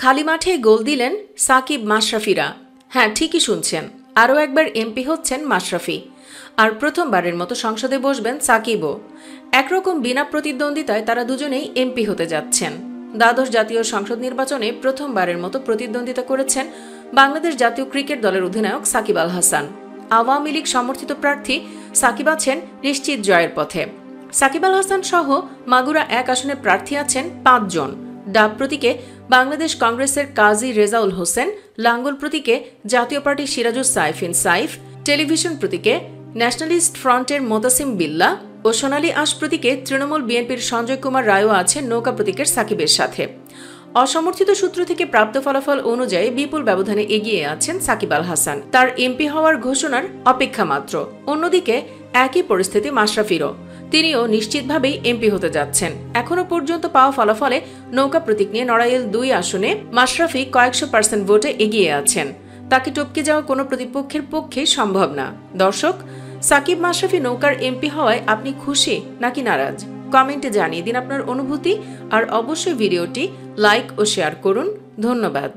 খালি মাঠে গোল দিলেন সাকিব মাশরাফিরা। হ্যাঁ, ঠিকই শুনছেন, আরও একবার এমপি হচ্ছেন মাশরাফি। আর প্রথমবারের মতো সংসদে বসবেন সাকিবও। একরকম বিনা প্রতিদ্বন্দ্বিতায় তারা দুজনেই এমপি হতে যাচ্ছেন। দ্বাদশ জাতীয় সংসদ নির্বাচনে প্রথমবারের মতো প্রতিদ্বন্দ্বিতা করেছেন বাংলাদেশ জাতীয় ক্রিকেট দলের অধিনায়ক সাকিব আল হাসান। আওয়ামী লীগ সমর্থিত প্রার্থী সাকিব আছেন নিশ্চিত জয়ের পথে। সাকিব আল হাসান সহ মাগুরা 1 আসনে প্রার্থী আছেন 5 জন। ডাব প্রতীকে বাংলাদেশ কংগ্রেসের কাজী রেজাউল হোসেন, লাঙ্গল প্রতীকে জাতীয় পার্টি সিরাজুস সাইফিন সাইফ, টেলিভিশন প্রতীকে ন্যাশনালিস্ট ফ্রন্টের মোতাসিম বিল্লা ও সোনালী আঁশ প্রতীকে তৃণমূল বিএনপির সঞ্জয় কুমার রায়ও আছেন নৌকা প্রতীকের সাকিবের সাথে। অসমর্থিত সূত্র থেকে প্রাপ্ত ফলাফল অনুযায়ী বিপুল ব্যবধানে এগিয়ে আছেন সাকিব আল হাসান। তার এমপি হওয়ার ঘোষণার অপেক্ষা মাত্র। অন্যদিকে একই পরিস্থিতি মাশরাফিরও। তিনিও নিশ্চিতভাবেই এমপি হতে যাচ্ছেন। এখনো পর্যন্ত পাওয়া ফলাফলে নৌকা প্রতীক নিয়ে নড়াইল 2 আসনে মাশরাফি কয়েকশো % ভোটে এগিয়ে আছেন। তাকে টপকে যাওয়া কোনো প্রতিপক্ষের পক্ষে সম্ভব না। দর্শক, সাকিব মাশরাফি নৌকার এমপি হওয়ায় আপনি খুশি নাকি নারাজ? কমেন্টে জানিয়ে দিন আপনার অনুভূতি, আর অবশ্যই ভিডিওটি লাইক ও শেয়ার করুন। ধন্যবাদ।